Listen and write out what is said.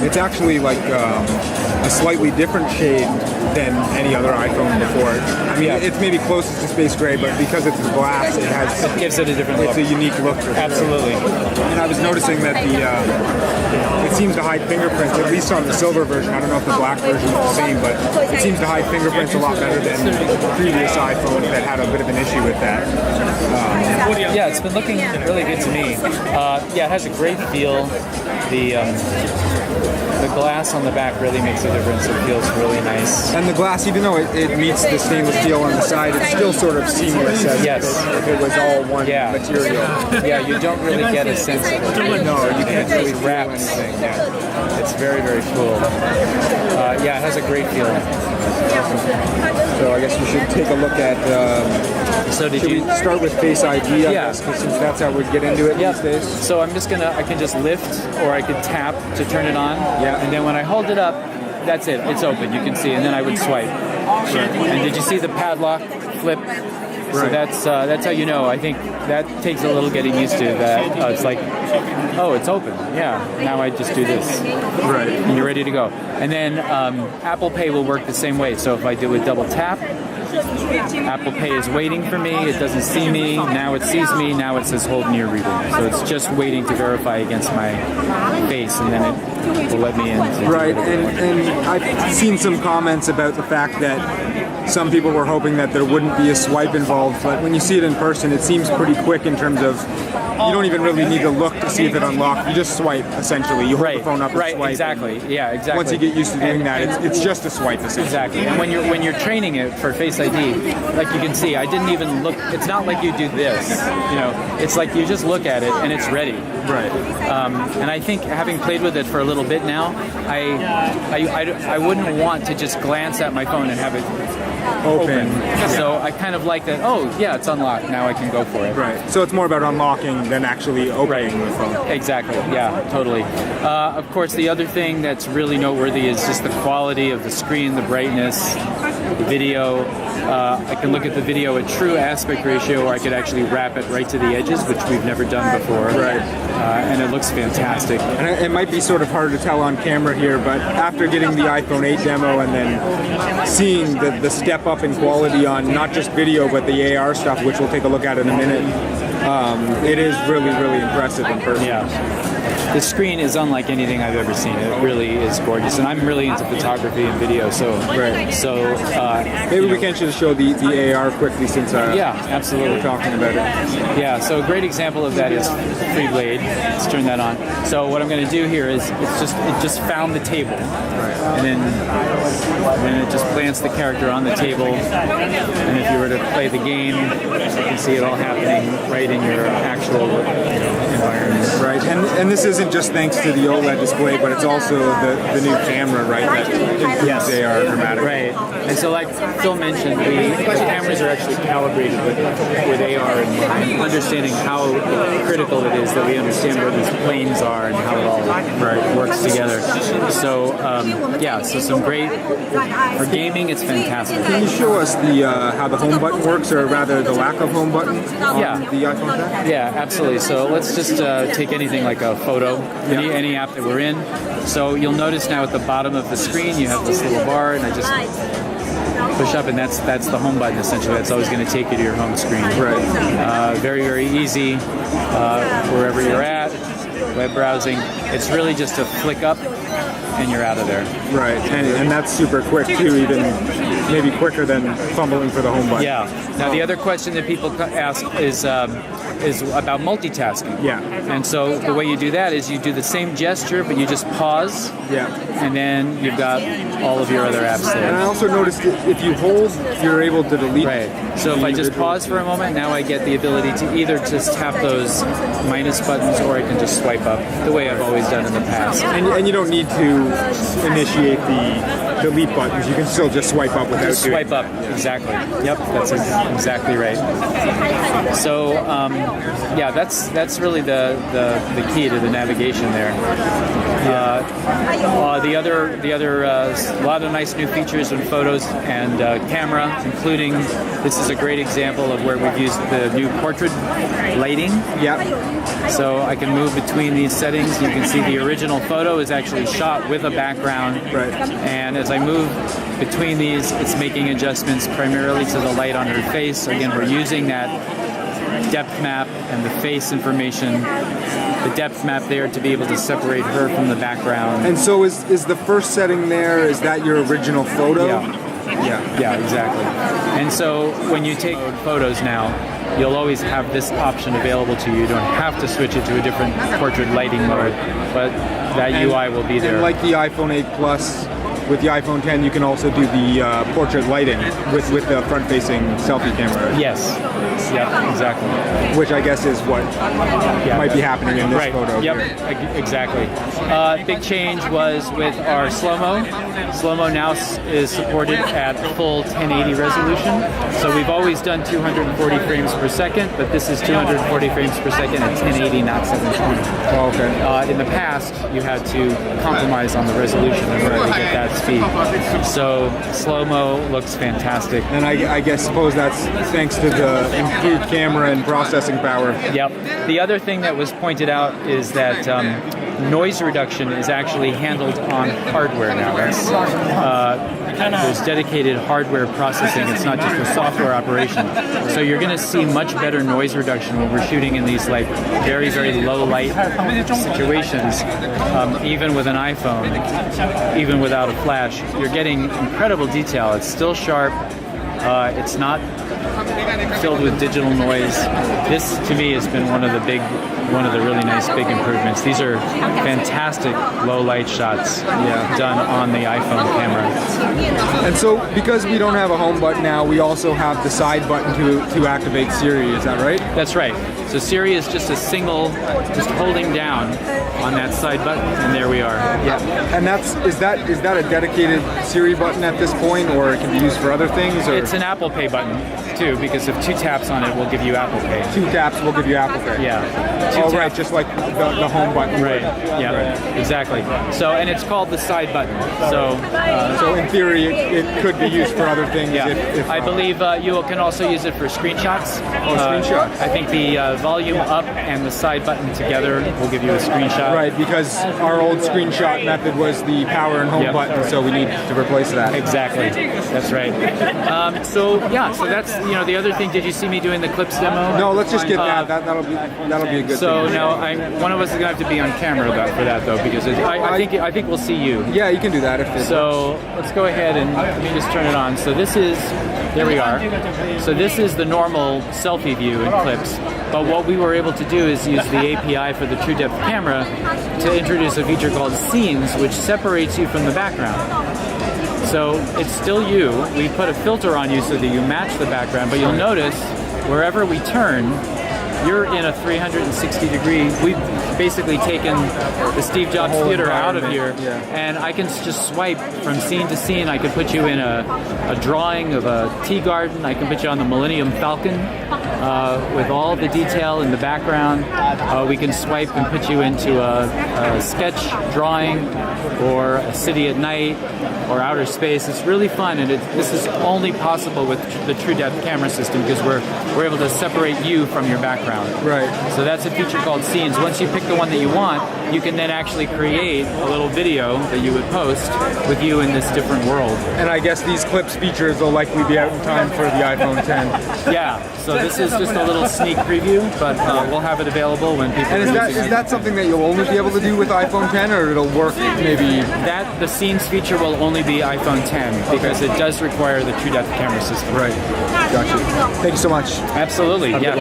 It's actually like a slightly different shade than any other iPhone before. I mean, it's maybe closest to space gray, but because it's glass, it gives it a different look. It's a unique look. Absolutely. And I was noticing that it seems to hide fingerprints, at least on the silver version. I don't know if the black version is the same, but it seems to hide fingerprints a lot better than the previous iPhone that had a bit of an issue with that. Yeah, it's been looking really good to me. Yeah, it has a great feel. The glass on the back really makes a difference. It feels really nice. And the glass, even though it meets the stainless steel on the side, it's still sort of seamless as if it was all one material. Yeah, you don't really get a sense of it. No, you can't really wrap anything. Yeah. It's very, very cool. Yeah, it has a great feel. So I guess we should take a look at. Should we start with Face ID? I guess, since that's how we get into it these days. So I'm just I can just lift, or I could tap to turn it on. Yeah. And then when I hold it up, that's it. It's open. You can see. And then I would swipe. And did you see the padlock flip? So that's how you know. I think that takes a little getting used to. That it's like, oh, it's open. Yeah. Now I just do this. Right. And you're ready to go. And then Apple Pay will work the same way. So if I do a double tap, Apple Pay is waiting for me. It doesn't see me. Now it sees me. Now it says hold near reader. So it's just waiting to verify against my face, and then it will let me in. Right. And I've seen some comments about the fact that some people were hoping that there wouldn't be a swipe involved, but when you see it in person, it seems pretty quick in terms of you don't even really need to look to see if it unlocked. You just swipe, essentially. You hold the phone up and swipe. Exactly. Yeah, exactly. Once you get used to doing that, it's just a swipe, essentially. Exactly. And when you're training it for Face ID, like you can see, I didn't even look. It's not like you do this. It's like you just look at it and it's ready. Right. And I think having played with it for a little bit now, I wouldn't want to just glance at my phone and have it open. So I kind of like that. Oh, yeah, it's unlocked. Now I can go for it. Right. So it's more about unlocking than actually opening the phone. Exactly. Yeah, totally. Of course, the other thing that's really noteworthy is just the quality of the screen, the brightness, the video. I can look at the video at true aspect ratio, or I could actually wrap it right to the edges, which we've never done before. Right. And it looks fantastic. And it might be sort of hard to tell on camera here, but after getting the iPhone 8 demo and then seeing the step up in quality on not just video, but the AR stuff, which we'll take a look at in a minute, it is really, really impressive in person. Yeah. The screen is unlike anything I've ever seen. It really is gorgeous, and I'm really into photography and video. So, maybe we can just show the AR quickly, since absolutely, we're talking about it. Yeah. So a great example of that is FreeBlade. Let's turn that on. So what I'm going to do here is it just found the table, and then it just plants the character on the table. And if you were to play the game, you can see it all happening right in your actual environment. Right, and this isn't just thanks to the OLED display, but it's also the new camera, right? That improves AR dramatically. Right, and so like Phil mentioned, the cameras are actually calibrated with AR in mind, understanding how critical it is that we understand where these planes are and how it all works together. So so some great for gaming. It's fantastic. Can you show us how the home button works, or rather the lack of home button on the iPhone 10? Yeah, absolutely. So let's just take anything like a photo, any app that we're in. So you'll notice now at the bottom of the screen you have this little bar, and I just push up, and that's the home button essentially. That's always going to take you to your home screen. Right. Very, very easy wherever you're at. Web browsing. It's really just a flick up and you're out of there. Right, and that's super quick too, even maybe quicker than fumbling for the home button. Yeah. Now the other question that people ask is about multitasking. Yeah. And so the way you do that is you do the same gesture, but you just pause. Yeah. And then you've got all of your other apps there. And I also noticed if you hold, you're able to delete. Right. So if I just pause for a moment, now I get the ability to either just tap those minus buttons, or I can just swipe up the way I've always done in the past. And you don't need to initiate the delete buttons. You can still just swipe up without just swipe up. Exactly. Yep. That's exactly right. So that's really the key to the navigation there. The other a lot of nice new features in photos and camera, including this is a great example of where we've used the new portrait lighting. Yeah. So I can move between these settings. You can see the original photo is actually shot with a background. Right. And as I move between these, it's making adjustments primarily to the light on her face. Again, we're using that depth map and the face information, the depth map there to be able to separate her from the background. And so is the first setting there, is that your original photo? Yeah, exactly. And so when you take photos now, you'll always have this option available to you. You don't have to switch it to a different portrait lighting mode, but that UI will be there. And like the iPhone 8 Plus, with the iPhone 10, you can also do the portrait lighting with the front-facing selfie camera. Yes. Yeah, exactly. Which I guess is what might be happening in this photo. Yep, here. exactly. Big change was with our slow-mo. Slow-mo now is supported at full 1080 resolution. So we've always done 240 frames per second, but this is 240 frames per second at 1080, not 720. Oh, okay. In the past, you had to compromise on the resolution in order to get that speed. So slow-mo looks fantastic. And I guess suppose that's thanks to the improved camera and processing power. Yep. The other thing that was pointed out is that noise reduction is actually handled on hardware now. There's dedicated hardware processing. It's not just a software operation. So you're going to see much better noise reduction when we're shooting in these like very, very low light situations. Even with an iPhone, even without a flash, you're getting incredible detail. It's still sharp. It's not filled with digital noise. This, to me, has been one of the really nice big improvements. These are fantastic low light shots done on the iPhone camera. And so, because we don't have a home button now, we also have the side button to activate Siri. Is that right? That's right. So Siri is just a single, just holding down on that side button, and there we are. Yeah. And is that a dedicated Siri button at this point, or it can be used for other things? Or? It's an Apple Pay button too, because if 2 taps on it will give you Apple Pay. 2 taps will give you Apple Pay. Yeah. Oh, right, just like the home button. Right. Yeah. Right. Exactly. So, and it's called the side button. So in theory, it could be used for other things. Yeah. If I believe you can also use it for screenshots. Oh, screenshots. I think the volume up and the side button together will give you a screenshot. Right, because our old screenshot method was the power and home button, so we need to replace that. Exactly. That's right. So that's the other thing. Did you see me doing the clips demo? No, let's just get that. That'll be a good so thing. now one of us is gonna have to be on camera for that though, because I think we'll see you. Yeah, you can do that if it So let's go ahead and let me just turn it on. So there we are. So this is the normal selfie view in clips. But what we were able to do is use the API for the True Depth camera to introduce a feature called Scenes, which separates you from the background. So it's still you. We put a filter on you so that you match the background, but you'll notice wherever we turn, you're in a 360-degree. We've basically taken the Steve Jobs Theater out of here, and I can just swipe from scene to scene. I could put you in a drawing of a tea garden. I can put you on the Millennium Falcon with all the detail in the background. We can swipe and put you into a sketch drawing or a city at night or outer space. It's really fun, and this is only possible with the True Depth camera system because we're able to separate you from your background. Right. So that's a feature called Scenes. Once you pick the one that you want, you can then actually create a little video that you would post with you in this different world. And I guess these clips features will likely be out in time for the iPhone 10. Yeah. So this is just a little sneak preview, but we'll have it available when people. And is that something that you'll only be able to do with iPhone 10, or it'll work maybe? The Scenes feature will only be iPhone 10 because it does require the True Depth camera system. Right. Gotcha. Thank you so much. Absolutely. Yeah.